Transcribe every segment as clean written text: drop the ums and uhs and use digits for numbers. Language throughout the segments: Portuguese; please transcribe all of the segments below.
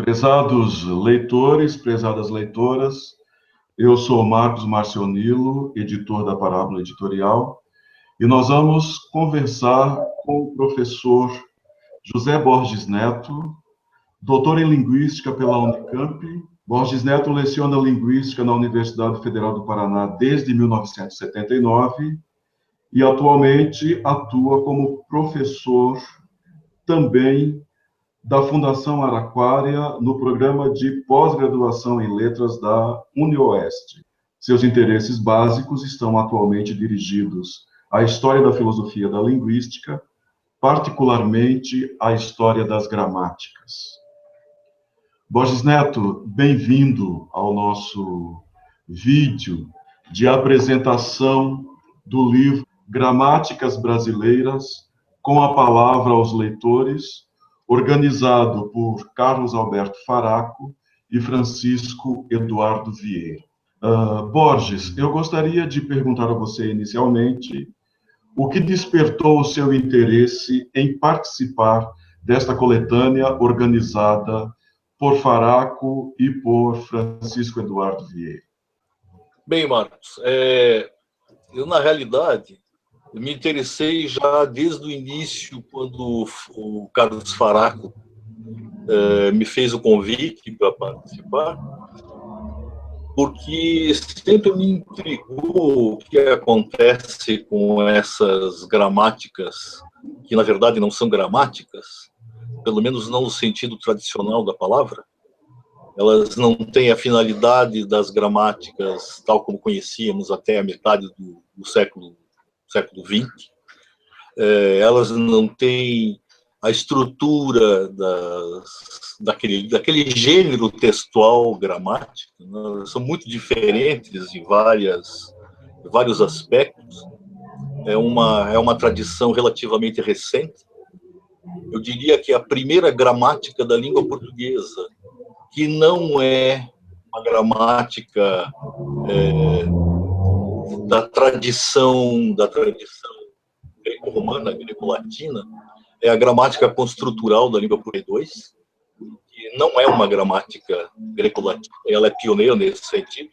Prezados leitores, prezadas leitoras, eu sou Marcos Marcionilo, editor da Parábola Editorial, e nós vamos conversar com o professor José Borges Neto, doutor em Linguística pela Unicamp. Borges Neto leciona Linguística na Universidade Federal do Paraná desde 1979 e atualmente atua como professor também da Fundação Araraquara no programa de pós-graduação em letras da UniOeste. Seus interesses básicos estão atualmente dirigidos à história da filosofia da linguística, particularmente à história das gramáticas. Borges Neto, bem-vindo ao nosso vídeo de apresentação do livro Gramáticas Brasileiras, com a palavra aos leitores, organizado por Carlos Alberto Faraco e Francisco Eduardo Vieira. Borges, eu gostaria de perguntar a você inicialmente o que despertou o seu interesse em participar desta coletânea organizada por Faraco e por Francisco Eduardo Vieira. Bem, Marcos, eu, na realidade, me interessei já desde o início, quando o Carlos Faraco me fez o convite para participar, porque sempre me intrigou o que acontece com essas gramáticas, que na verdade não são gramáticas, pelo menos não no sentido tradicional da palavra. Elas não têm a finalidade das gramáticas tal como conhecíamos até a metade do século XX. Elas não têm a estrutura daquele gênero textual gramático, né? São muito diferentes em vários aspectos. É uma tradição relativamente recente. Eu diria que a primeira gramática da língua portuguesa, que não é uma gramática da tradição greco-romana, greco-latina, é a gramática construtural da língua portuguesa, que não é uma gramática greco-latina, ela é pioneira nesse sentido,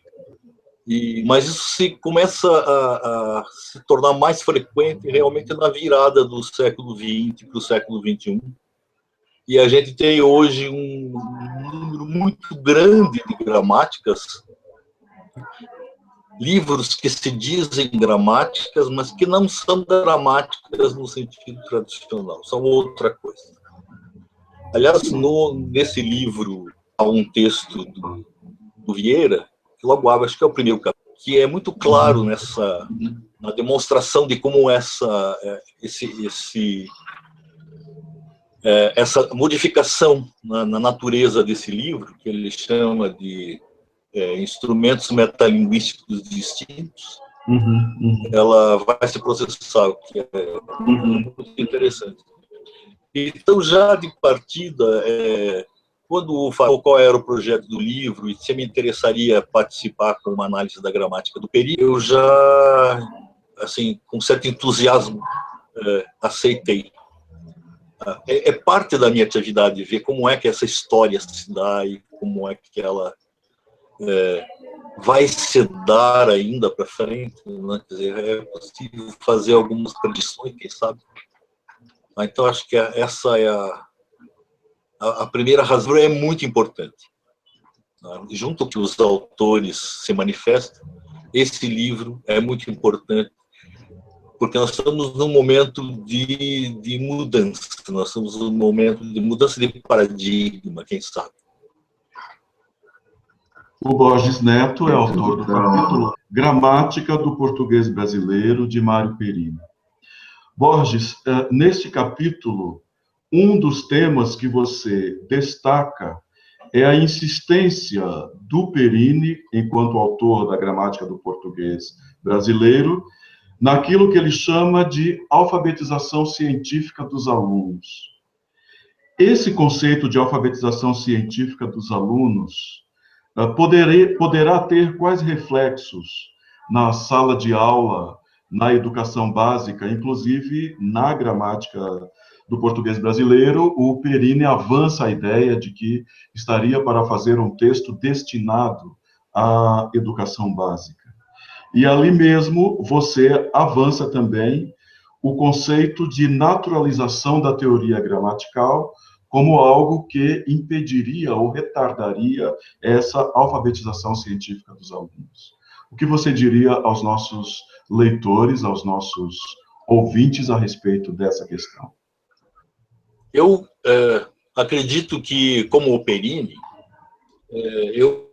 mas isso começa a se tornar mais frequente realmente na virada do século XX para o século XXI, e a gente tem hoje um número muito grande de gramáticas, livros que se dizem gramáticas, mas que não são gramáticas no sentido tradicional, são outra coisa. Aliás, nesse livro há um texto do Vieira, que logo abre, acho que é o primeiro capítulo, que é muito claro na demonstração de como essa modificação na natureza desse livro, que ele chama de instrumentos metalinguísticos distintos, ela vai se processar, o que é muito interessante. Então, já de partida, quando falou qual era o projeto do livro e se me interessaria participar com uma análise da gramática do período, eu já, assim, com certo entusiasmo, aceitei. É parte da minha atividade ver como é que essa história se dá e como é que ela vai se dar ainda para frente, né? Quer dizer, é possível fazer algumas predições, quem sabe. Então, acho que essa é a primeira razão, é muito importante. Junto com que os autores se manifestam, esse livro é muito importante, porque nós estamos num momento de mudança, nós estamos num momento de mudança de paradigma, quem sabe. O Borges Neto é autor do capítulo Gramática do Português Brasileiro, de Mário Perini. Borges, neste capítulo, um dos temas que você destaca é a insistência do Perini, enquanto autor da Gramática do Português Brasileiro, naquilo que ele chama de alfabetização científica dos alunos. Esse conceito de alfabetização científica dos alunos poderá ter quais reflexos na sala de aula, na educação básica, inclusive na gramática do português brasileiro, o Perini avança a ideia de que estaria para fazer um texto destinado à educação básica. E ali mesmo você avança também o conceito de naturalização da teoria gramatical como algo que impediria ou retardaria essa alfabetização científica dos alunos. O que você diria aos nossos leitores, aos nossos ouvintes a respeito dessa questão? Eu acredito que, como o Perini, eu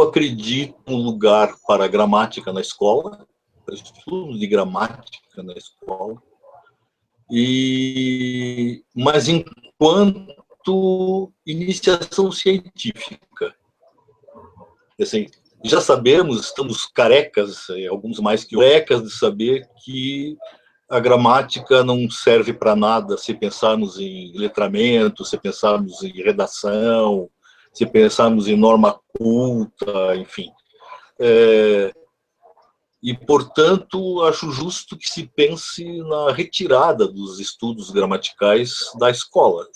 acredito no lugar para a gramática na escola, para estudo de gramática na escola, mas enquanto iniciação científica. Assim, já sabemos, estamos carecas, alguns mais que carecas, de saber que a gramática não serve para nada se pensarmos em letramento, se pensarmos em redação, se pensarmos em norma culta, enfim. E, portanto, acho justo que se pense na retirada dos estudos gramaticais da escola.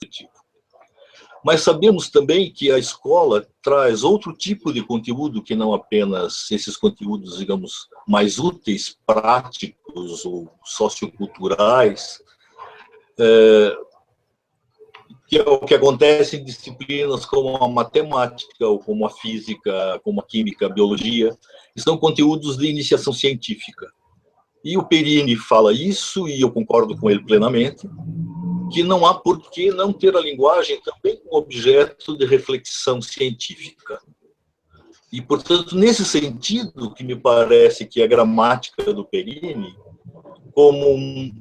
Mas sabemos também que a escola traz outro tipo de conteúdo que não apenas esses conteúdos, digamos, mais úteis, práticos ou socioculturais, que é o que acontece em disciplinas como a matemática, ou como a física, como a química, a biologia, que são conteúdos de iniciação científica. E o Perini fala isso, e eu concordo com ele plenamente, que não há por que não ter a linguagem também como objeto de reflexão científica. E, portanto, nesse sentido, que me parece que a gramática do Perini, como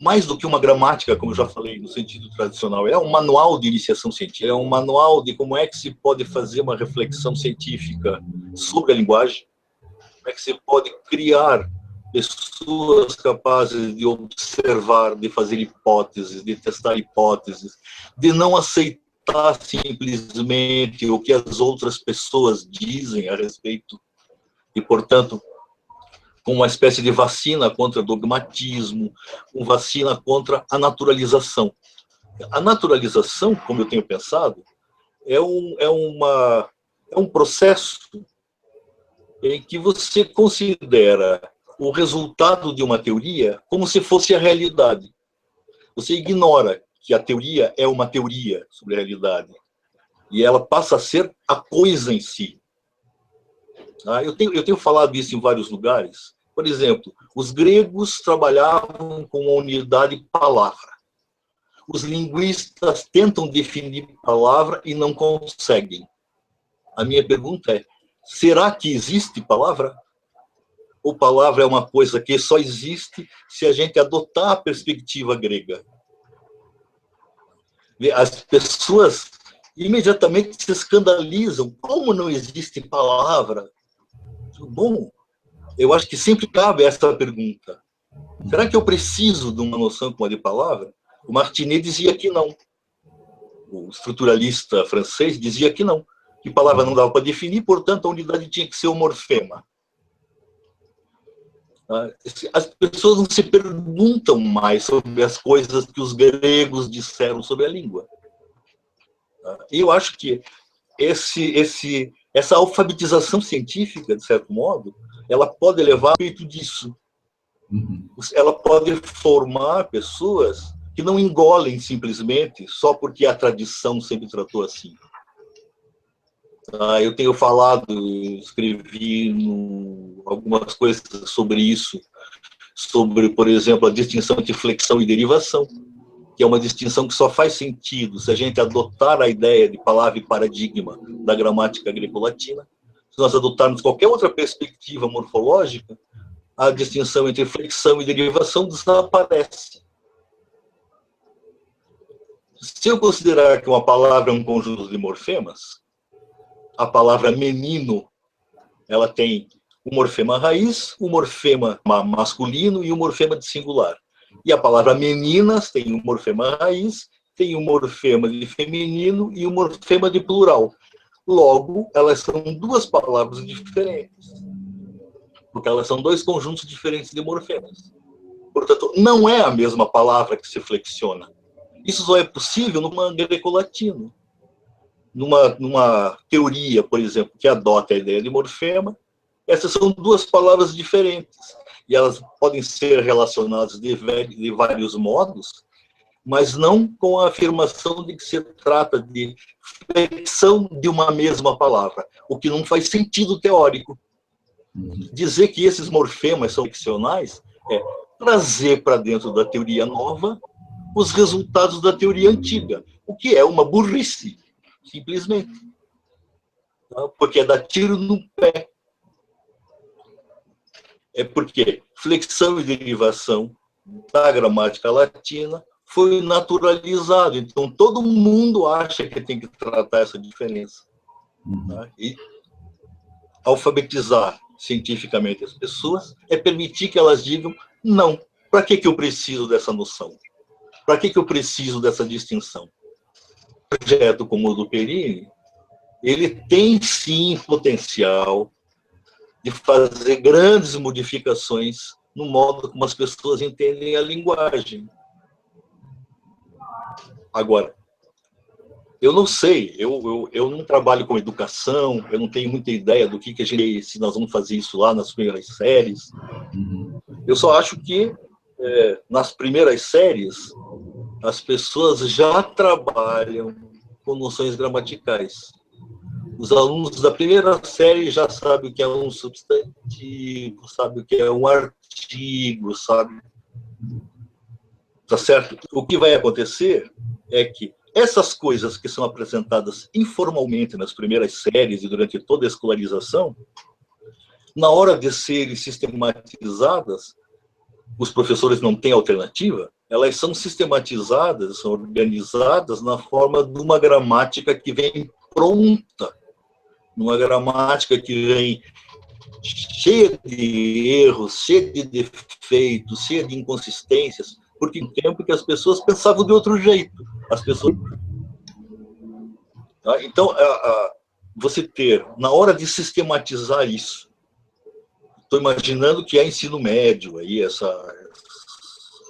mais do que uma gramática, como eu já falei, no sentido tradicional, é um manual de iniciação científica, é um manual de como é que se pode fazer uma reflexão científica sobre a linguagem, como é que se pode criar pessoas capazes de observar, de fazer hipóteses, de testar hipóteses, de não aceitar simplesmente o que as outras pessoas dizem a respeito, e, portanto, com uma espécie de vacina contra dogmatismo, uma vacina contra a naturalização. A naturalização, como eu tenho pensado, é um processo em que você considera o resultado de uma teoria como se fosse a realidade. Você ignora que a teoria é uma teoria sobre a realidade. E ela passa a ser a coisa em si. Eu tenho falado isso em vários lugares. Por exemplo, os gregos trabalhavam com a unidade palavra. Os linguistas tentam definir palavra e não conseguem. A minha pergunta é, será que existe palavra? Ou palavra é uma coisa que só existe se a gente adotar a perspectiva grega? As pessoas imediatamente se escandalizam. Como não existe palavra? Bom, eu acho que sempre cabe essa pergunta. Será que eu preciso de uma noção como a de palavra? O Martinet dizia que não. O estruturalista francês dizia que não. Que palavra não dava para definir, portanto, a unidade tinha que ser o morfema. As pessoas não se perguntam mais sobre as coisas que os gregos disseram sobre a língua. E eu acho que essa alfabetização científica, de certo modo, ela pode levar a respeito disso. Ela pode formar pessoas que não engolem simplesmente só porque a tradição sempre tratou assim. Eu tenho falado, escrevi algumas coisas sobre isso, sobre, por exemplo, a distinção entre flexão e derivação, que é uma distinção que só faz sentido se a gente adotar a ideia de palavra e paradigma da gramática greco-latina. Se nós adotarmos qualquer outra perspectiva morfológica, a distinção entre flexão e derivação desaparece. Se eu considerar que uma palavra é um conjunto de morfemas, a palavra menino, ela tem o morfema raiz, o morfema masculino e o morfema de singular. E a palavra meninas tem o morfema raiz, tem o morfema de feminino e o morfema de plural. Logo, elas são duas palavras diferentes, porque elas são dois conjuntos diferentes de morfemas. Portanto, não é a mesma palavra que se flexiona. Isso só é possível numa greco-latino. Numa teoria, por exemplo, que adota a ideia de morfema, essas são duas palavras diferentes. E elas podem ser relacionadas de vários modos, mas não com a afirmação de que se trata de flexão de uma mesma palavra, o que não faz sentido teórico. Dizer que esses morfemas são flexionais é trazer para dentro da teoria nova os resultados da teoria antiga, o que é uma burrice, simplesmente. Porque é dar tiro no pé. É porque flexão e derivação da gramática latina foi naturalizado. Então, todo mundo acha que tem que tratar essa diferença. E alfabetizar cientificamente as pessoas é permitir que elas digam, não, para que eu preciso dessa noção? Para que eu preciso dessa distinção? Um projeto como o do Perini, ele tem, sim, potencial de fazer grandes modificações no modo como as pessoas entendem a linguagem. Agora, eu não sei, eu não trabalho com educação, eu não tenho muita ideia do que a gente, se nós vamos fazer isso lá nas primeiras séries. Eu só acho que nas primeiras séries as pessoas já trabalham com noções gramaticais. Os alunos da primeira série já sabem o que é um substantivo, sabem o que é um artigo, sabe? Tá certo? O que vai acontecer é que essas coisas que são apresentadas informalmente nas primeiras séries e durante toda a escolarização, na hora de serem sistematizadas, os professores não têm alternativa, elas são sistematizadas, são organizadas na forma de uma gramática que vem pronta, numa gramática que vem cheia de erros, cheia de defeitos, cheia de inconsistências, porque em tempo que as pessoas pensavam de outro jeito. As pessoas... Então, você ter, na hora de sistematizar isso, estou imaginando que é ensino médio, aí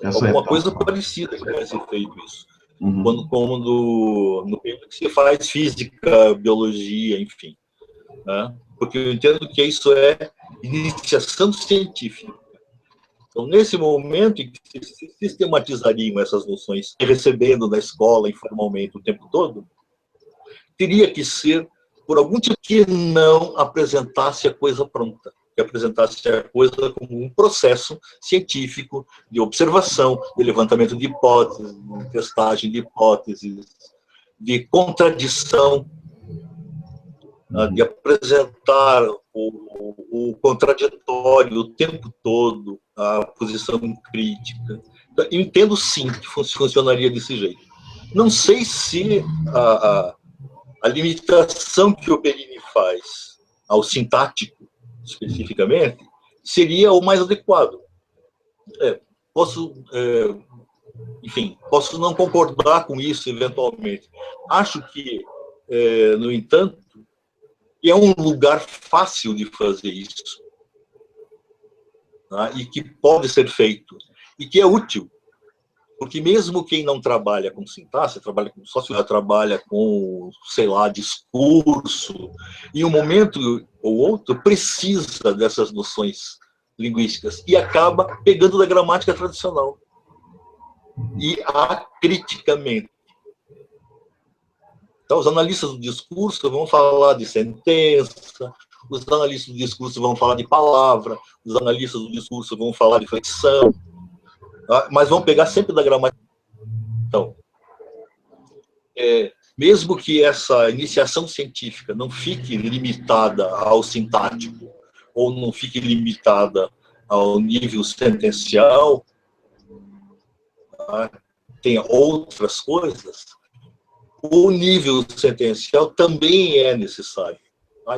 alguma coisa parecida que vai ser feito isso. Como no período que se faz física, biologia, enfim. Né? Porque eu entendo que isso é iniciação científica. Então, nesse momento em que se sistematizariam essas noções, recebendo na escola informalmente o tempo todo, teria que ser por algum tipo que não apresentasse a coisa pronta, que apresentasse a coisa como um processo científico de observação, de levantamento de hipóteses, de testagem de hipóteses, de contradição, de apresentar o contraditório o tempo todo, a posição crítica. Então, eu entendo, sim, que funcionaria desse jeito. Não sei se a limitação que o Perini faz ao sintático, especificamente, seria o mais adequado. Enfim, posso não concordar com isso, eventualmente. Acho que, no entanto, é um lugar fácil de fazer isso, tá? E que pode ser feito, e que é útil, porque mesmo quem não trabalha com sintaxe, trabalha com, sei lá, discurso, em um momento ou outro precisa dessas noções linguísticas e acaba pegando da gramática tradicional e acriticamente. Então, os analistas do discurso vão falar de sentença, os analistas do discurso vão falar de palavra, os analistas do discurso vão falar de flexão, tá? Mas vão pegar sempre da gramática. Então, mesmo que essa iniciação científica não fique limitada ao sintático, ou não fique limitada ao nível sentencial, tá? Tenha outras coisas, o nível sentencial também é necessário.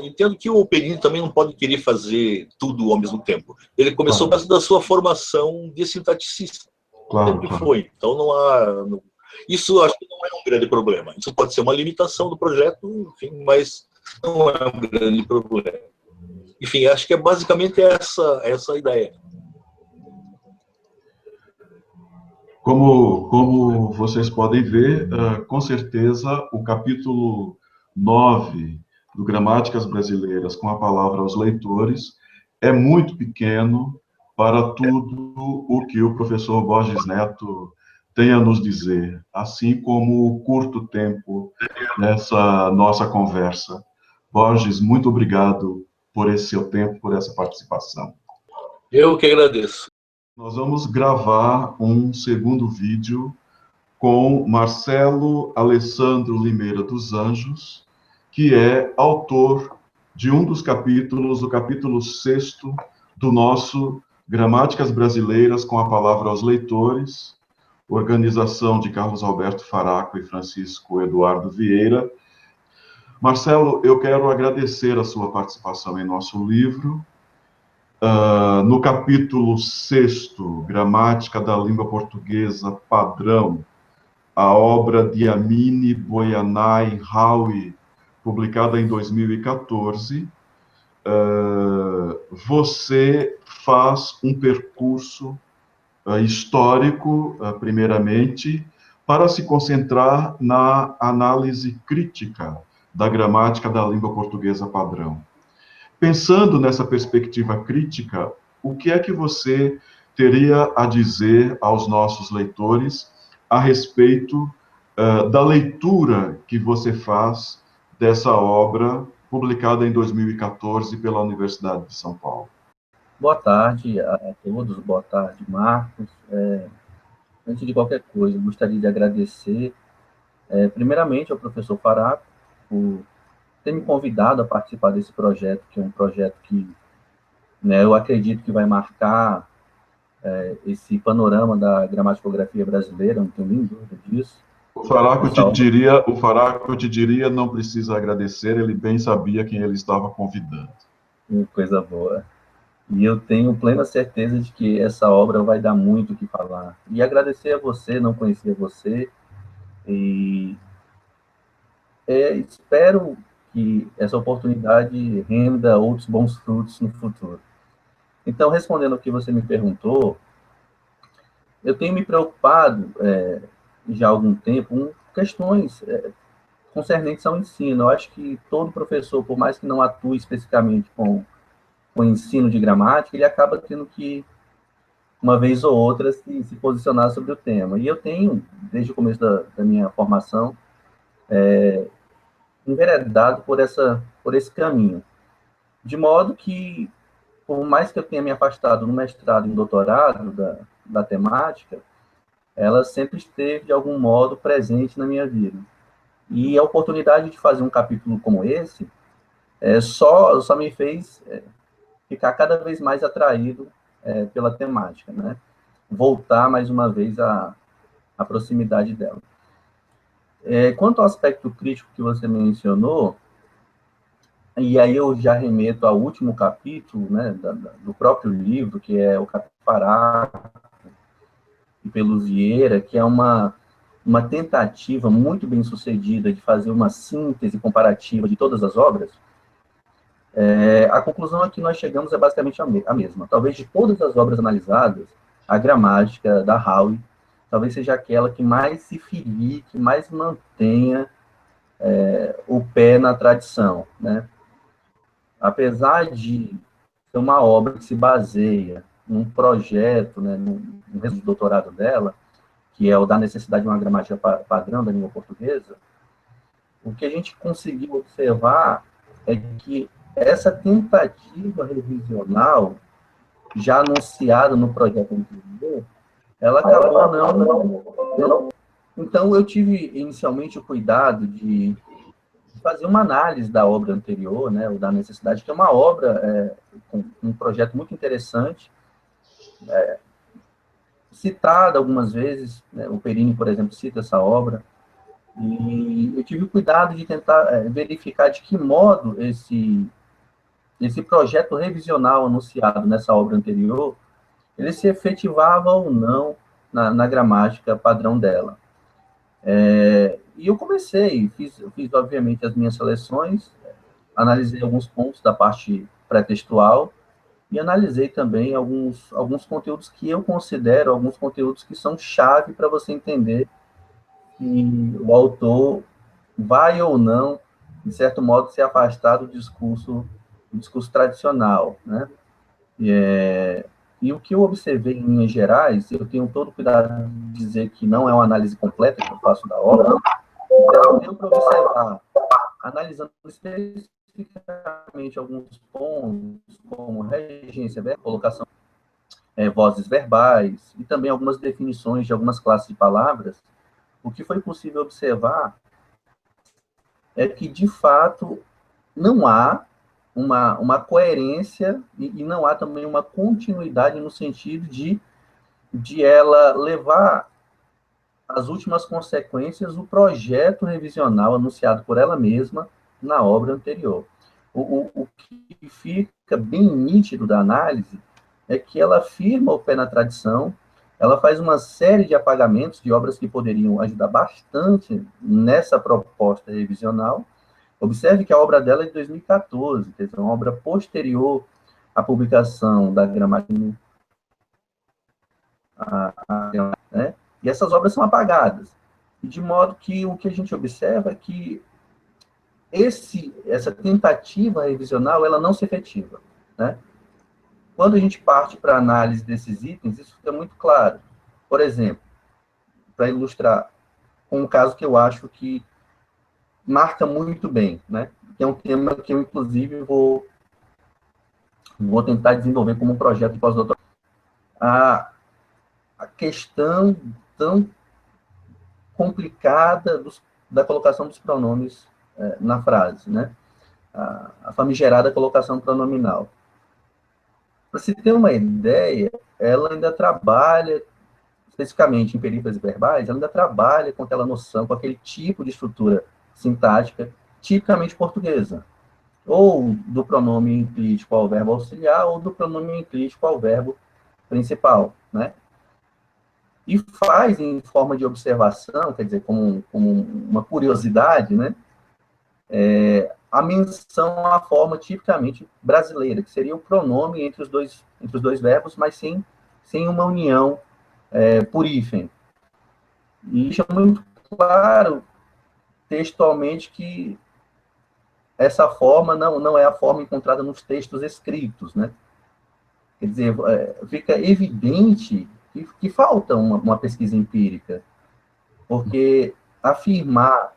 Entendo que o Perini também não pode querer fazer tudo ao mesmo tempo. Ele começou por causa da sua formação de sintaticista. Sempre foi. Então, não há... Isso acho que não é um grande problema. Isso pode ser uma limitação do projeto, enfim, mas não é um grande problema. Enfim, acho que é basicamente essa a ideia. Como vocês podem ver, com certeza o capítulo 9 do Gramáticas Brasileiras com a palavra aos leitores é muito pequeno para tudo o que o professor Borges Neto tem a nos dizer, assim como o curto tempo dessa nossa conversa. Borges, muito obrigado por esse seu tempo, por essa participação. Eu que agradeço. Nós vamos gravar um segundo vídeo com Marcelo Alessandro Limeira dos Anjos, que é autor de um dos capítulos, o capítulo 6º do nosso Gramáticas Brasileiras com a Palavra aos Leitores, organização de Carlos Alberto Faraco e Francisco Eduardo Vieira. Marcelo, eu quero agradecer a sua participação em nosso livro. No capítulo 6º, Gramática da Língua Portuguesa Padrão, a obra de Amine Boyanai Howie, publicada em 2014, você faz um percurso histórico, primeiramente, para se concentrar na análise crítica da gramática da língua portuguesa padrão. Pensando nessa perspectiva crítica, o que é que você teria a dizer aos nossos leitores a respeito da leitura que você faz dessa obra publicada em 2014 pela Universidade de São Paulo? Boa tarde a todos, boa tarde, Marcos. Antes de qualquer coisa, eu gostaria de agradecer, primeiramente, ao professor Faraco por ter me convidado a participar desse projeto, que é um projeto que, né, eu acredito que vai marcar esse panorama da gramaticografia brasileira, não tenho nem dúvida disso. O Faraco te diria, não precisa agradecer, ele bem sabia quem ele estava convidando. Coisa boa. E eu tenho plena certeza de que essa obra vai dar muito o que falar. E agradecer a você, não conhecia você, e espero que essa oportunidade renda outros bons frutos no futuro. Então, respondendo ao que você me perguntou, eu tenho me preocupado já há algum tempo com questões concernentes ao ensino. Eu acho que todo professor, por mais que não atue especificamente com o ensino de gramática, ele acaba tendo que, uma vez ou outra, se posicionar sobre o tema. E eu tenho, desde o começo da minha formação, enveredado por esse caminho. De modo que, por mais que eu tenha me afastado no mestrado e no doutorado da temática, ela sempre esteve, de algum modo, presente na minha vida. E a oportunidade de fazer um capítulo como esse só me fez ficar cada vez mais atraído pela temática, né? Voltar, mais uma vez, à proximidade dela. Quanto ao aspecto crítico que você mencionou, e aí eu já remeto ao último capítulo, né, do próprio livro, que é o capítulo Faraco e Pelusiera, que é uma tentativa muito bem sucedida de fazer uma síntese comparativa de todas as obras. A conclusão a que nós chegamos é basicamente a mesma. Talvez de todas as obras analisadas, a gramática da Howie talvez seja aquela que mais se filie, que mais mantenha o pé na tradição, né? Apesar de ser uma obra que se baseia num projeto, né, no resultado do doutorado dela, que é o da necessidade de uma gramática padrão da língua portuguesa, o que a gente conseguiu observar é que essa tentativa revisional, já anunciada no projeto anterior, ela acabou não. Então, eu tive inicialmente o cuidado de fazer uma análise da obra anterior, né, o da necessidade, que é uma obra com um projeto muito interessante, citada algumas vezes, né, o Perini, por exemplo, cita essa obra, e eu tive o cuidado de tentar verificar de que modo esse projeto revisional anunciado nessa obra anterior, ele se efetivava ou não na gramática padrão dela. E eu comecei, fiz obviamente as minhas seleções, analisei alguns pontos da parte pré-textual, e analisei também alguns conteúdos que eu considero, alguns conteúdos que são chave para você entender que o autor vai ou não, de certo modo, se afastar do discurso tradicional, né? E o que eu observei em linhas gerais, eu tenho todo cuidado de dizer que não é uma análise completa que eu faço da obra, então deu para observar, analisando especificamente alguns pontos, como regência, colocação, vozes verbais, e também algumas definições de algumas classes de palavras, o que foi possível observar é que, de fato, não há uma coerência e não há também uma continuidade no sentido de ela levar às últimas consequências o projeto revisional anunciado por ela mesma na obra anterior. O que fica bem nítido da análise é que ela firma o pé na tradição, ela faz uma série de apagamentos de obras que poderiam ajudar bastante nessa proposta revisional. Observe que a obra dela é de 2014, quer dizer, uma obra posterior à publicação da gramática, né? E essas obras são apagadas. De modo que o que a gente observa é que essa tentativa revisional ela não se efetiva, né? Quando a gente parte para a análise desses itens, isso fica muito claro. Por exemplo, para ilustrar um caso que eu acho que marca muito bem, né? Que é um tema que eu, inclusive, vou tentar desenvolver como um projeto de pós-doutorado. A questão tão complicada da colocação dos pronomes na frase, né? A famigerada colocação pronominal. Para se ter uma ideia, ela ainda trabalha, especificamente em perífrases verbais, ela ainda trabalha com aquela noção, com aquele tipo de estrutura sintática tipicamente portuguesa, ou do pronome enclítico ao verbo auxiliar, ou do pronome enclítico ao verbo principal, né? E faz, em forma de observação, quer dizer, como uma curiosidade, né? A menção à forma tipicamente brasileira, que seria o pronome entre os dois verbos, mas sem uma união por hífen. E deixa muito claro, textualmente, que essa forma não é a forma encontrada nos textos escritos, né? Quer dizer, fica evidente que falta uma pesquisa empírica, porque afirmar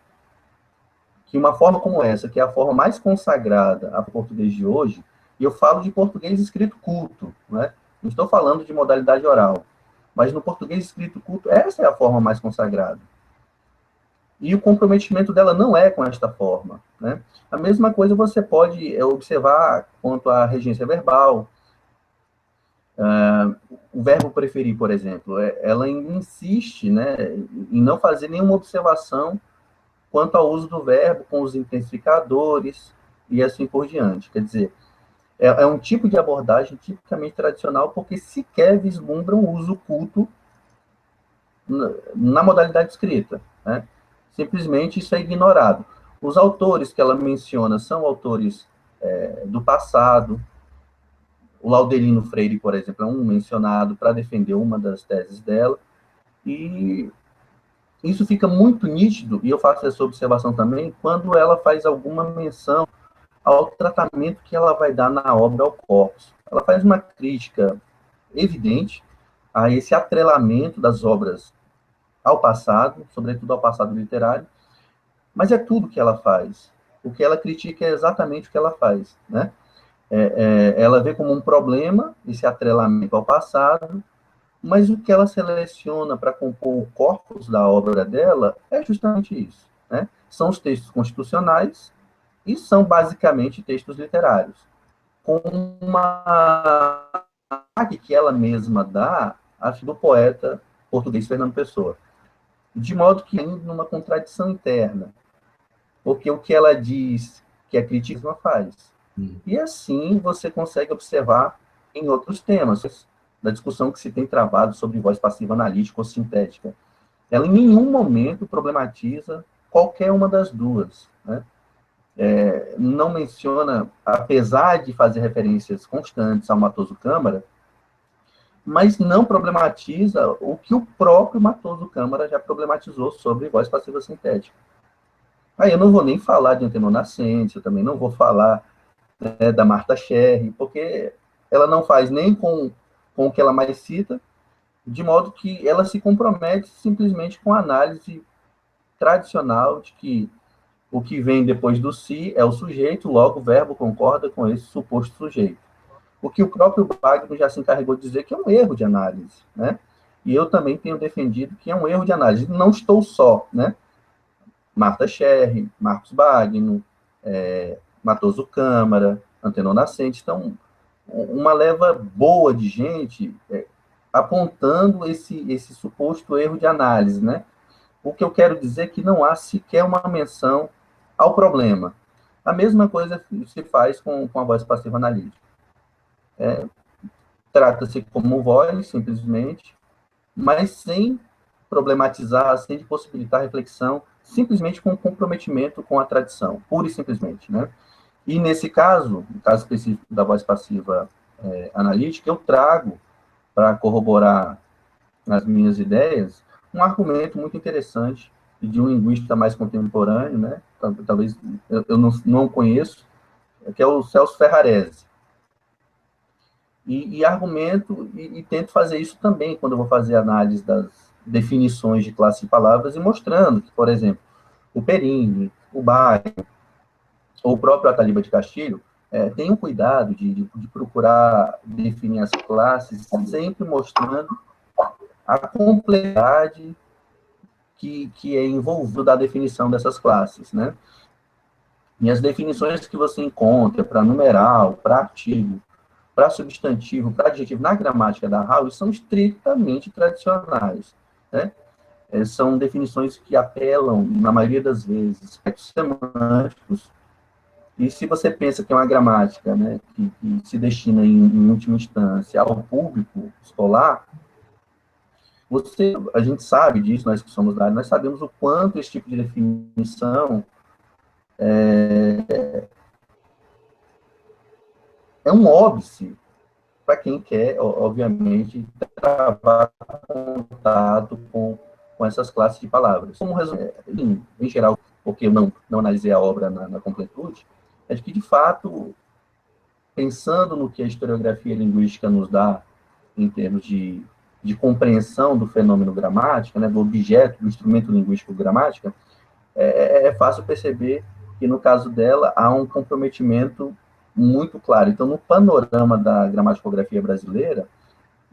que uma forma como essa, que é a forma mais consagrada ao português de hoje, e eu falo de português escrito culto, né? Não estou falando de modalidade oral, mas no português escrito culto, essa é a forma mais consagrada. E o comprometimento dela não é com esta forma, né? A mesma coisa você pode observar quanto à regência verbal. O verbo preferir, por exemplo, ela insiste, né, em não fazer nenhuma observação quanto ao uso do verbo com os intensificadores e assim por diante. Quer dizer, é um tipo de abordagem tipicamente tradicional porque sequer vislumbra um uso culto na modalidade escrita, né? Simplesmente isso é ignorado. Os autores que ela menciona são autores do passado. O Laudelino Freire, por exemplo, é um mencionado para defender uma das teses dela, e isso fica muito nítido, e eu faço essa observação também, quando ela faz alguma menção ao tratamento que ela vai dar na obra ao corpus. Ela faz uma crítica evidente a esse atrelamento das obras ao passado, sobretudo ao passado literário, mas é tudo que ela faz. O que ela critica é exatamente o que ela faz, né? Ela vê como um problema esse atrelamento ao passado, mas o que ela seleciona para compor o corpus da obra dela é justamente isso, né? São os textos constitucionais e são basicamente textos literários, com uma que ela mesma dá do poeta português Fernando Pessoa, de modo que ainda numa contradição interna, porque o que ela diz que a crítica faz. E assim você consegue observar em outros temas da discussão que se tem travado sobre voz passiva analítica ou sintética. Ela em nenhum momento problematiza qualquer uma das duas, né? não menciona, apesar de fazer referências constantes ao Matoso Câmara, mas não problematiza o que o próprio Matoso Câmara já problematizou sobre voz passiva sintética. Aí eu não vou nem falar de Antenor Nascente, eu também não vou falar, né, da Marta Cherry, porque ela não faz nem com o que ela mais cita, de modo que ela se compromete simplesmente com a análise tradicional de que o que vem depois do si é o sujeito, logo o verbo concorda com esse suposto sujeito. O que o próprio Wagner já se encarregou de dizer que é um erro de análise, né? E eu também tenho defendido que é um erro de análise. Não estou só, né? Marta Cherry, Marcos Wagner, Matoso Câmara, Antenor Nascente, então, uma leva boa de gente apontando esse suposto erro de análise, né? O que eu quero dizer é que não há sequer uma menção ao problema. A mesma coisa se faz com a voz passiva analítica. Trata-se como voz, simplesmente, mas sem problematizar, sem possibilitar reflexão, simplesmente com comprometimento com a tradição, pura e simplesmente, né? E nesse caso, no caso específico da voz passiva analítica, eu trago, para corroborar as minhas ideias, um argumento muito interessante de um linguista mais contemporâneo, né? Talvez eu não conheço, que é o Celso Ferrarese. E argumento, e tento fazer isso também quando eu vou fazer análise das definições de classe de palavras, e mostrando que, por exemplo, o Perini, o Baio, ou o próprio Ataliba de Castilho, tem um cuidado de procurar definir as classes, sempre mostrando a complexidade que é envolvida da definição dessas classes, né? E as definições que você encontra para numeral, para artigo, para substantivo, para adjetivo, na gramática da Howe, são estritamente tradicionais, né? São definições que apelam, na maioria das vezes, aspectos semânticos, e se você pensa que é uma gramática, né, que se destina, em última instância, ao público escolar, a gente sabe disso, nós que somos da área, nós sabemos o quanto esse tipo de definição é um óbice para quem quer, obviamente, travar contato com essas classes de palavras. Como em geral, porque eu não analisei a obra na completude, é de que, de fato, pensando no que a historiografia linguística nos dá em termos de compreensão do fenômeno gramática, né, do objeto, do instrumento linguístico gramática, é fácil perceber que, no caso dela, há um comprometimento muito claro. Então, no panorama da gramaticografia brasileira,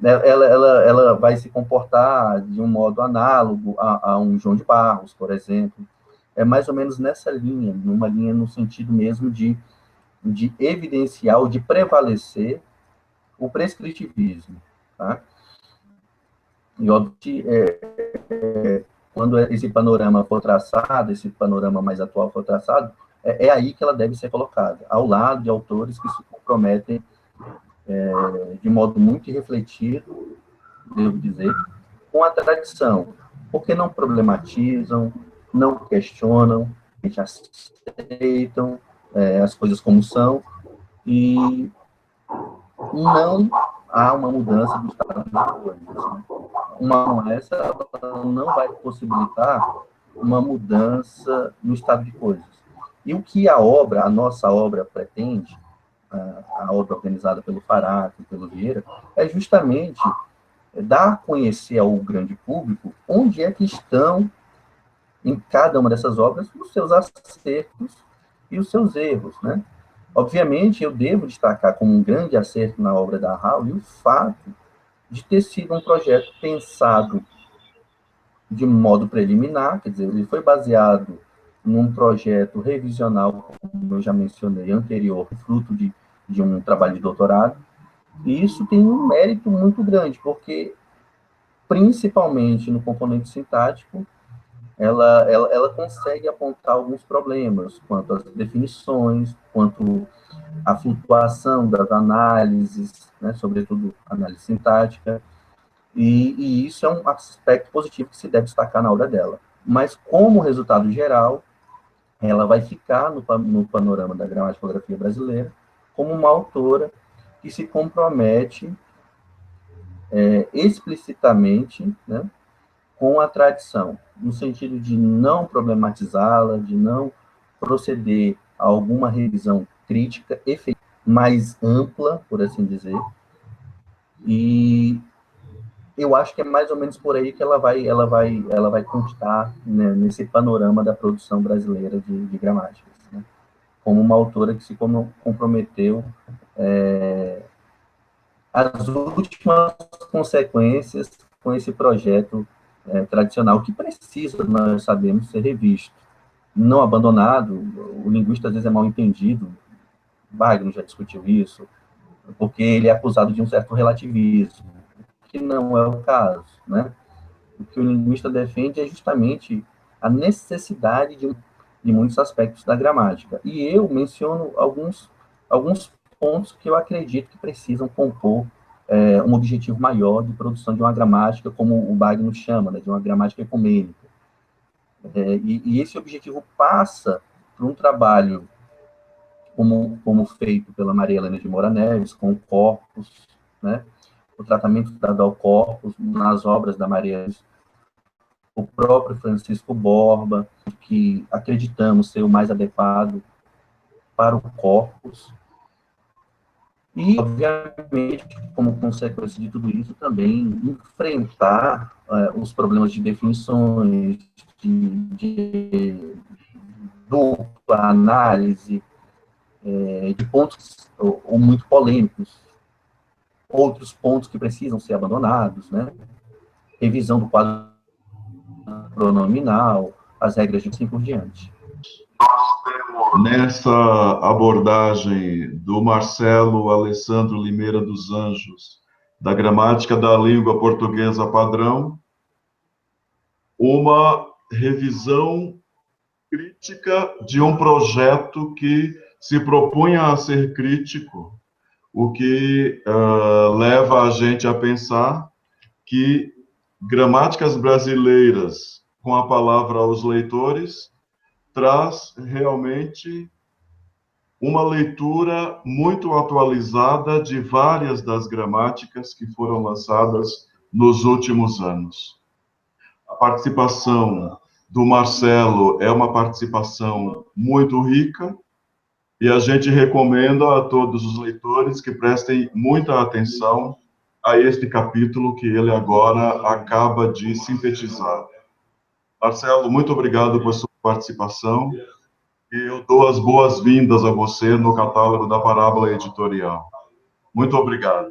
ela vai se comportar de um modo análogo a um João de Barros, por exemplo. É mais ou menos nessa linha, numa linha no sentido mesmo de evidenciar ou de prevalecer o prescritivismo, tá? E, óbvio, que quando esse panorama for traçado, esse panorama mais atual for traçado, é aí que ela deve ser colocada, ao lado de autores que se comprometem de modo muito refletido, devo dizer, com a tradição, porque não problematizam, não questionam, aceitam as coisas como são, e não há uma mudança do estado das coisas. Né? Uma essa ela não vai possibilitar uma mudança no estado de coisas. E o que a nossa obra pretende, a obra organizada pelo Faraco e pelo Vieira, é justamente dar a conhecer ao grande público onde é que estão, em cada uma dessas obras, os seus acertos e os seus erros, né? Obviamente, eu devo destacar como um grande acerto na obra da Howe o fato de ter sido um projeto pensado de modo preliminar, quer dizer, ele foi baseado num projeto revisional, como eu já mencionei, anterior, fruto de um trabalho de doutorado, e isso tem um mérito muito grande, porque, principalmente no componente sintático, ela consegue apontar alguns problemas quanto às definições, quanto à flutuação das análises, né, sobretudo análise sintática, e isso é um aspecto positivo que se deve destacar na obra dela. Mas, como resultado geral, ela vai ficar no panorama da gramaticografia brasileira como uma autora que se compromete explicitamente, né, com a tradição, no sentido de não problematizá-la, de não proceder a alguma revisão crítica mais ampla, por assim dizer, e eu acho que é mais ou menos por aí que ela vai constar, né, nesse panorama da produção brasileira de gramáticas, né, como uma autora que se comprometeu às últimas consequências com esse projeto tradicional, que precisa, nós sabemos, ser revisto, não abandonado. O linguista às vezes é mal entendido, Wagner já discutiu isso, porque ele é acusado de um certo relativismo, que não é o caso, né? O que o linguista defende é justamente a necessidade de muitos aspectos da gramática. E eu menciono alguns pontos que eu acredito que precisam compor um objetivo maior de produção de uma gramática, como o Wagner chama, né, de uma gramática ecumênica. E esse objetivo passa por um trabalho como feito pela Maria Helena de Moura Neves, com o corpus, né, o tratamento dado ao corpus nas obras da Maria, o próprio Francisco Borba, que acreditamos ser o mais adequado para o corpus, e, obviamente, como consequência de tudo isso, também enfrentar os problemas de definições, de dupla análise, de pontos ou muito polêmicos, outros pontos que precisam ser abandonados, né? Revisão do quadro pronominal, as regras de assim por diante. Nessa abordagem do Marcelo Alessandro Limeira dos Anjos, da gramática da língua portuguesa padrão, uma revisão crítica de um projeto que se propunha a ser crítico, o que leva a gente a pensar que gramáticas brasileiras com a palavra aos leitores traz realmente uma leitura muito atualizada de várias das gramáticas que foram lançadas nos últimos anos. A participação do Marcelo é uma participação muito rica e a gente recomenda a todos os leitores que prestem muita atenção a este capítulo que ele agora acaba de sintetizar. Marcelo, muito obrigado por sua participação e eu dou as boas-vindas a você no catálogo da Parábola Editorial. Muito obrigado.